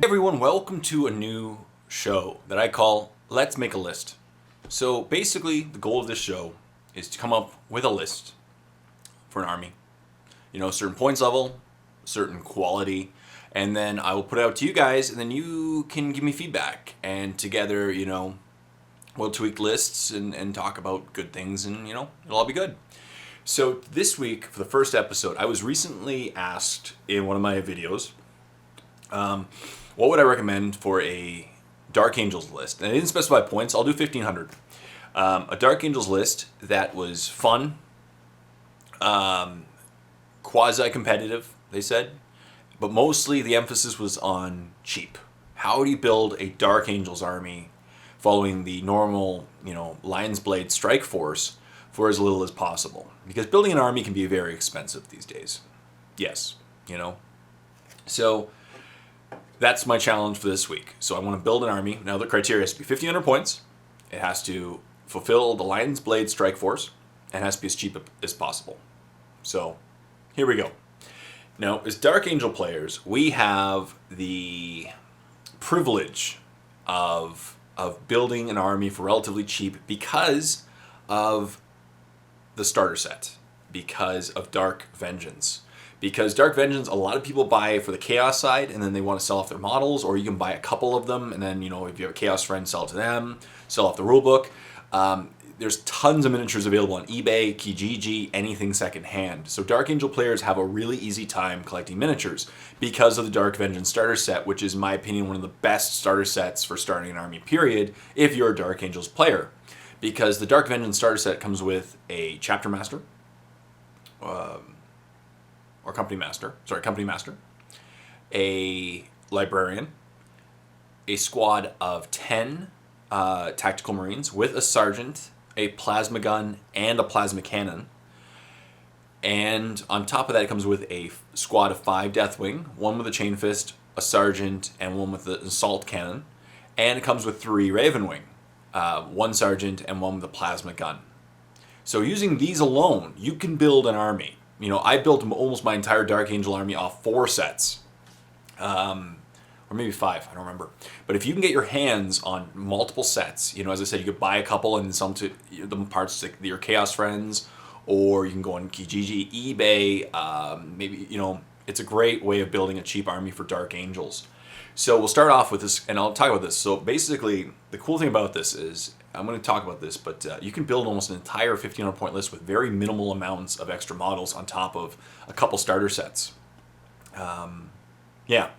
Everyone, welcome to a new show that I call Let's Make a List. So basically, the goal of this show is to come up with a list for an army. A certain points level, certain quality, and then I will put it out to you guys, and then you can give me feedback. And together, we'll tweak lists and talk about good things, and, it'll all be good. So this week, for the first episode, I was recently asked in one of my videos, what would I recommend for a Dark Angels list? And I didn't specify points. I'll do 1,500. A Dark Angels list that was fun, quasi-competitive, they said, but mostly the emphasis was on cheap. How do you build a Dark Angels army following the normal, Lion's Blade strike force for as little as possible? Because building an army can be very expensive these days. Yes, So that's my challenge for this week. So I want to build an army. Now the criteria has to be 1,500 points. It has to fulfill the Lion's Blade strike force, and it has to be as cheap as possible. So here we go. Now, as Dark Angel players, we have the privilege of building an army for relatively cheap because of the starter set, because of Dark Vengeance. Because Dark Vengeance, a lot of people buy for the Chaos side, and then they want to sell off their models, or you can buy a couple of them, and then, if you have a Chaos friend, sell it to them, sell off the rulebook. There's tons of miniatures available on eBay, Kijiji, anything secondhand. So Dark Angel players have a really easy time collecting miniatures because of the Dark Vengeance starter set, which is, in my opinion, one of the best starter sets for starting an army, period, if you're a Dark Angels player. Because the Dark Vengeance starter set comes with a Chapter Master, or Company Master, a Librarian, a squad of 10 Tactical Marines with a Sergeant, a Plasma Gun, and a Plasma Cannon. And on top of that, it comes with a squad of 5 Deathwing, one with a Chain Fist, a Sergeant, and one with the Assault Cannon. And it comes with 3 Ravenwing, 1 Sergeant, and 1 with a Plasma Gun. So using these alone, you can build an army. I built almost my entire Dark Angel army off 4 sets. Or maybe 5, I don't remember. But if you can get your hands on multiple sets, as I said, you could buy a couple and some to the parts to your Chaos friends, or you can go on Kijiji, eBay, maybe, it's a great way of building a cheap army for Dark Angels. So we'll start off with this, and I'll talk about this. So basically, the cool thing about this is, I'm going to talk about this, but you can build almost an entire 1,500 point list with very minimal amounts of extra models on top of a couple starter sets. Yeah.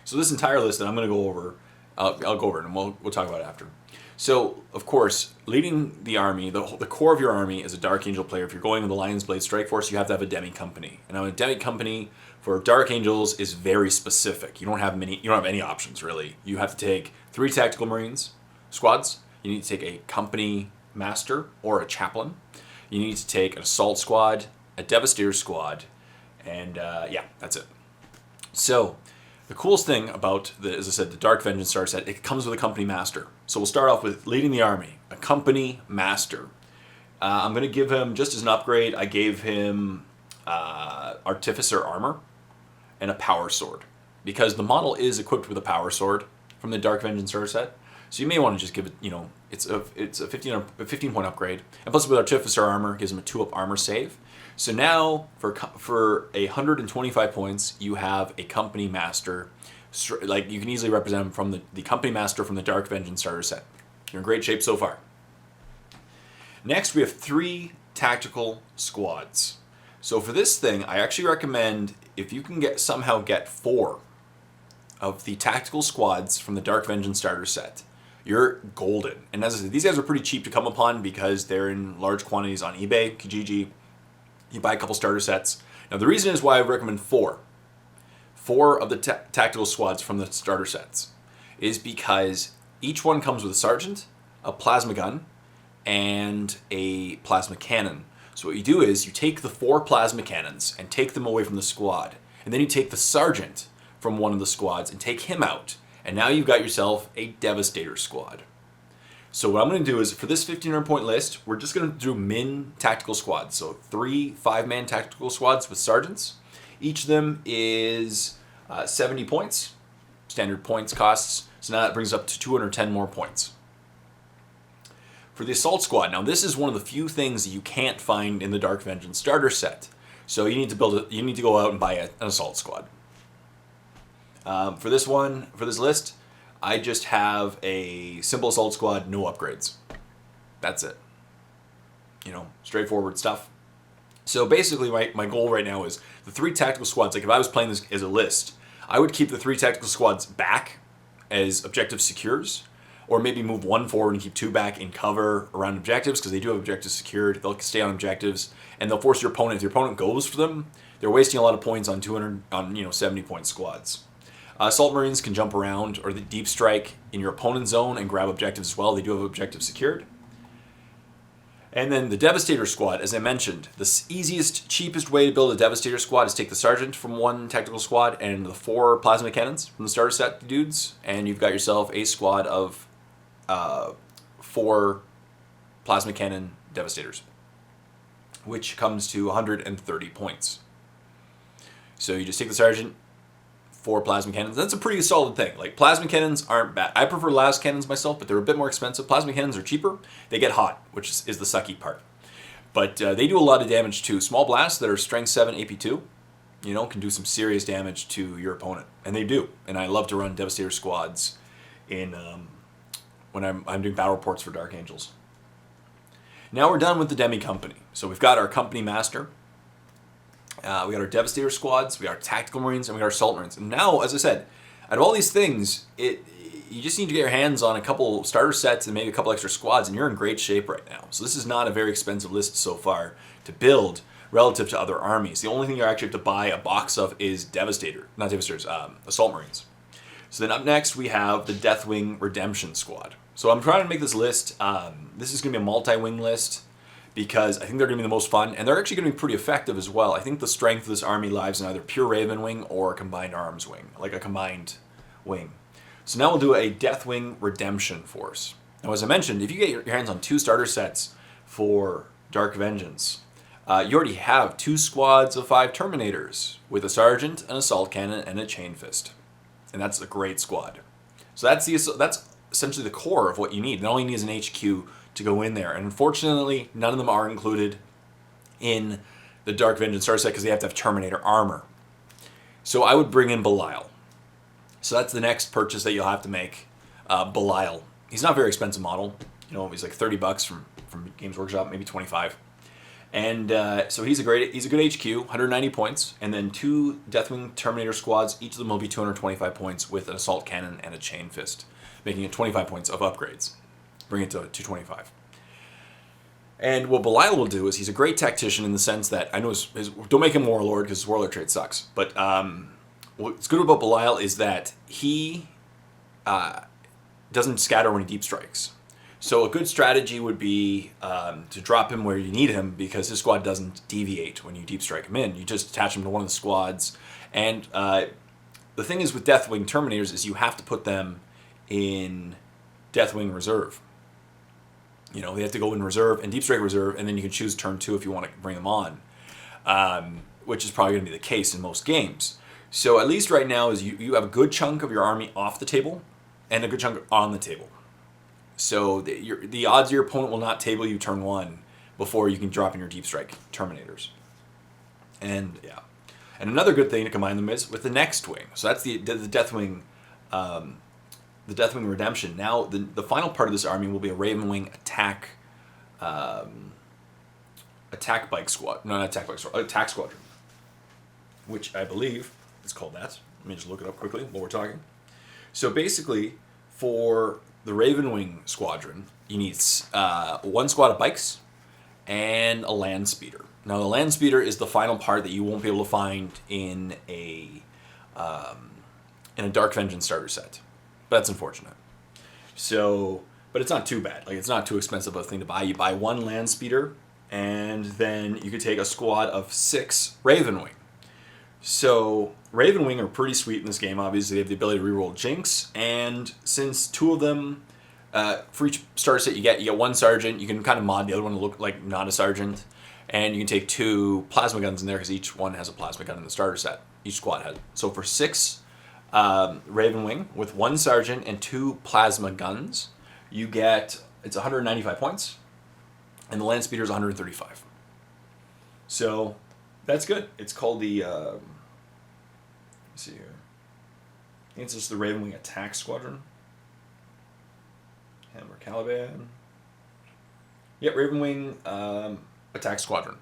So this entire list that I'm going to go over, I'll go over it and we'll talk about it after. So, of course, leading the army, the core of your army as a Dark Angel player, if you're going with the Lion's Blade Strike Force, you have to have a Demi Company. And now a Demi Company for Dark Angels is very specific. You don't have any options, really. You have to take 3 Tactical Marines squads. You need to take a Company Master or a Chaplain. You need to take an Assault Squad, a Devastator Squad, and yeah, that's it. So the coolest thing about, as I said, the Dark Vengeance starter set, it comes with a Company Master. So we'll start off with leading the army, a Company Master. I'm going to give him, just as an upgrade, I gave him Artificer Armor and a Power Sword. Because the model is equipped with a Power Sword from the Dark Vengeance starter set. So you may want to just give it, it's a 15 point upgrade. And plus with Artificer Armor, gives him a 2-up armor save. So now, for 125 points, you have a Company Master. Like, you can easily represent him from the Company Master from the Dark Vengeance starter set. You're in great shape so far. Next, we have 3 Tactical Squads. So for this thing, I actually recommend, if you can somehow get 4 of the Tactical Squads from the Dark Vengeance starter set, you're golden. And as I said, these guys are pretty cheap to come upon because they're in large quantities on eBay, Kijiji. You buy a couple starter sets. Now the reason is why I recommend 4 of the Tactical Squads from the starter sets is because each one comes with a Sergeant, a Plasma Gun, and a Plasma Cannon. So what you do is you take the 4 Plasma Cannons and take them away from the squad. And then you take the Sergeant from one of the squads and take him out. And now you've got yourself a Devastator Squad. So what I'm going to do is, for this 1,500 point list, we're just going to do min tactical squads. So 3 5-man tactical squads with sergeants. Each of them is 70 points. standard points costs. So now that brings up to 210 more points. For the Assault Squad, now this is one of the few things that you can't find in the Dark Vengeance starter set. So you need to go out and buy an Assault Squad. For this list, I just have a simple Assault Squad, no upgrades. That's it. Straightforward stuff. So basically, my goal right now is the 3 tactical squads. Like if I was playing this as a list, I would keep the 3 tactical squads back as objective secures, or maybe move 1 forward and keep 2 back in cover around objectives, because they do have objectives secured. They'll stay on objectives, and they'll force your opponent. If your opponent goes for them, they're wasting a lot of points on 70-point squads. Assault Marines can jump around, or the deep strike in your opponent's zone and grab objectives as well. They do have objectives secured. And then the Devastator Squad, as I mentioned, the easiest, cheapest way to build a Devastator Squad is take the Sergeant from 1 tactical squad and the 4 plasma cannons from the starter set dudes, and you've got yourself a squad of 4 plasma cannon Devastators, which comes to 130 points. So you just take the Sergeant, 4 plasma cannons. That's a pretty solid thing. Like, plasma cannons aren't bad. I prefer las cannons myself, but they're a bit more expensive. Plasma cannons are cheaper. They get hot, which is the sucky part. But they do a lot of damage too. Small blasts that are strength 7 AP2, can do some serious damage to your opponent, and they do. And I love to run Devastator squads in when I'm doing battle reports for Dark Angels. Now we're done with the Demi Company. So we've got our Company Master. We got our Devastator squads, we got our Tactical Marines, and we got our Assault Marines. And now, as I said, out of all these things, you just need to get your hands on a couple starter sets and maybe a couple extra squads, and you're in great shape right now. So this is not a very expensive list so far to build relative to other armies. The only thing you actually have to buy a box of is Assault Marines. So then up next, we have the Deathwing Redemption Squad. So I'm trying to make this list, this is going to be a multi-wing list, because I think they're going to be the most fun, and they're actually going to be pretty effective as well. I think the strength of this army lies in either pure Raven Wing or a combined arms wing, like a combined wing. So now we'll do a Deathwing Redemption Force. Now, as I mentioned, if you get your hands on 2 starter sets for Dark Vengeance, you already have 2 squads of 5 Terminators with a Sergeant, an Assault Cannon, and a Chain Fist. And that's a great squad. So that's essentially the core of what you need. Not only need is an HQ to go in there, and unfortunately none of them are included in the Dark Vengeance starter set because they have to have Terminator armor. So I would bring in Belial. So that's the next purchase that you'll have to make. Belial. He's not a very expensive model. He's like $30 from Games Workshop, maybe 25. And so he's a good HQ, 190 points, and then 2 Deathwing Terminator squads. Each of them will be 225 points with an Assault Cannon and a Chain Fist, making it 25 points of upgrades. Bring it to 225. And what Belial will do is he's a great tactician in the sense that, I know don't make him Warlord because his Warlord trait sucks, but what's good about Belial is that he doesn't scatter when he deep strikes. So a good strategy would be to drop him where you need him, because his squad doesn't deviate when you deep strike him in. You just attach him to one of the squads. And the thing is with Deathwing Terminators is you have to put them in Deathwing Reserve. They have to go in Reserve and Deep Strike Reserve, and then you can choose turn 2 if you want to bring them on, which is probably going to be the case in most games. So at least right now is you have a good chunk of your army off the table and a good chunk on the table. So the odds your opponent will not table you turn 1 before you can drop in your Deep Strike Terminators. And yeah. And another good thing to combine them is with the next wing. So that's the Deathwing the Deathwing Redemption. Now, the final part of this army will be a Raven Wing attack bike squad. No, not attack bike squad. Attack squadron. Which I believe is called that. Let me just look it up quickly while we're talking. So basically, for the Raven Wing squadron, you need 1 squad of bikes and a land speeder. Now, the land speeder is the final part that you won't be able to find in a Dark Vengeance starter set. That's unfortunate. So, but it's not too bad. Like, it's not too expensive of a thing to buy. You buy 1 land speeder, and then you could take a squad of 6 Raven Wing. So, Raven Wing are pretty sweet in this game. Obviously, they have the ability to reroll Jinx, and since 2 of them, for each starter set you get 1 Sergeant. You can kind of mod the other one to look like not a Sergeant, and you can take 2 plasma guns in there because each one has a plasma gun in the starter set. Each squad has. So for 6 Raven Wing with 1 sergeant and 2 plasma guns. You get, it's 195 points, and the land speeder is 135. So that's good. It's called the, let's see here. I think it's just the Raven Wing Attack Squadron. Hammer Caliban. Yep, Raven Wing Attack Squadron.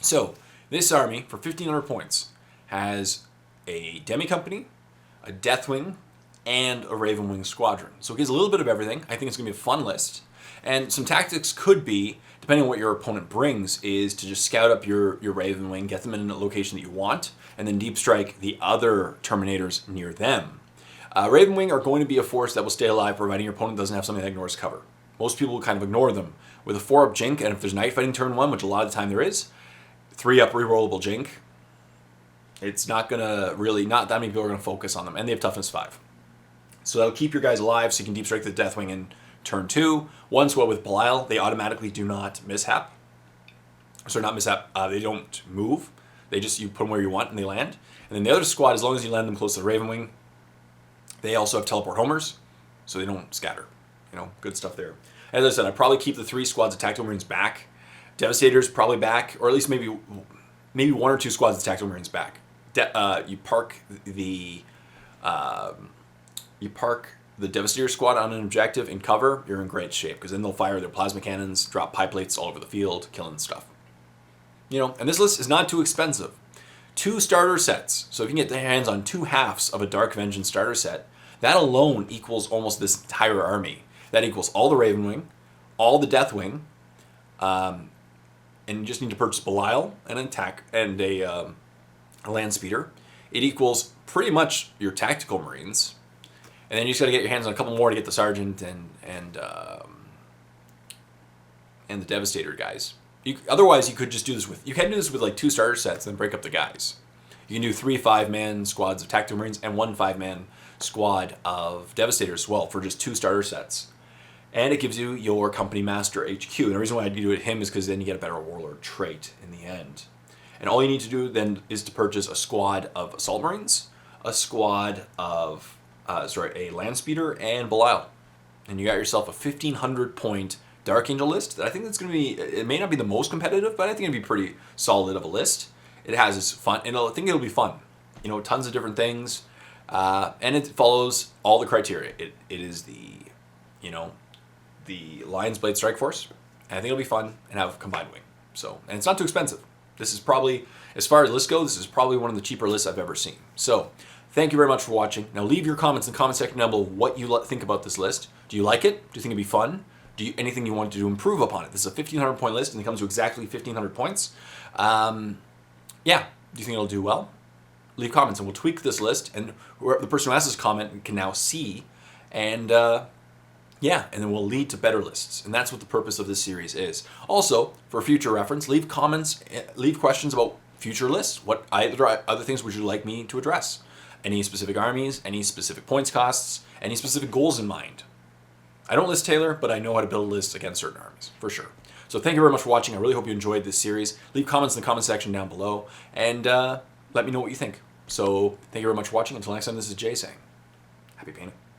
So this army, for 1,500 points, has a Demi Company, a Deathwing, and a Raven Wing Squadron. So it gives a little bit of everything. I think it's going to be a fun list. And some tactics could be, depending on what your opponent brings, is to just scout up your Raven Wing, get them in a location that you want, and then deep strike the other Terminators near them. Raven Wing are going to be a force that will stay alive, providing your opponent doesn't have something that ignores cover. Most people will kind of ignore them. With a 4-up Jink, and if there's night fighting turn 1, which a lot of the time there is, 3-up rerollable Jink, it's not going to really, not that many people are going to focus on them, and they have toughness 5. So that'll keep your guys alive, so you can deep strike the Deathwing in turn 2. 1 squad with Belial, they automatically do not mishap. Sorry, not mishap, they don't move. They just, you put them where you want and they land. And then the other squad, as long as you land them close to the Raven Wing, they also have teleport homers, so they don't scatter. You know, good stuff there. As I said, I'd probably keep the 3 squads of Tactical Marines back. Devastator's probably back, or at least maybe 1 or 2 squads of Tactical Marines back. You park the Devastator Squad on an objective in cover, you're in great shape, because then they'll fire their plasma cannons, drop pie plates all over the field, killing stuff. You know, and this list is not too expensive. 2 starter sets, so if you can get your hands on 2 halves of a Dark Vengeance starter set, that alone equals almost this entire army. That equals all the Raven Wing, all the Deathwing, and you just need to purchase Belial, an attack, and a land speeder. It equals pretty much your Tactical Marines. And then you just got to get your hands on a couple more to get the Sergeant and the Devastator guys. Otherwise, you could just do this with, you can do this with like 2 starter sets and then break up the guys. You can do 3 5-man squads of Tactical Marines and 1 5-man squad of Devastators as well for just 2 starter sets. And it gives you your Company Master HQ. And the reason why I do it with him is because then you get a better Warlord trait in the end. And all you need to do then is to purchase a squad of Assault Marines, a squad of, a Land Speeder, and Belial. And you got yourself a 1,500 point Dark Angel list. I think that's going to be, it may not be the most competitive, but I think it'll be pretty solid of a list. It has its fun, and I think it'll be fun. You know, tons of different things. And it follows all the criteria. It is the, you know, the Lion's Blade Strike Force. And I think it'll be fun and have Combined Wing. So, and it's not too expensive. This is probably, as far as lists go, this is probably one of the cheaper lists I've ever seen. So, thank you very much for watching. Now leave your comments in the comment section down below what you think about this list. Do you like it? Do you think it'd be fun? Anything you want to improve upon it? This is a 1,500 point list and it comes to exactly 1,500 points. Yeah, do you think it'll do well? Leave comments and we'll tweak this list, and the person who has this comment can now see, and yeah, and then we'll lead to better lists. And that's what the purpose of this series is. Also, for future reference, leave comments, leave questions about future lists. What other things would you like me to address? Any specific armies, any specific points costs, any specific goals in mind. I don't list Taylor, but I know how to build lists against certain armies, for sure. So thank you very much for watching. I really hope you enjoyed this series. Leave comments in the comment section down below, and let me know what you think. So thank you very much for watching. Until next time, this is Jay saying, happy painting.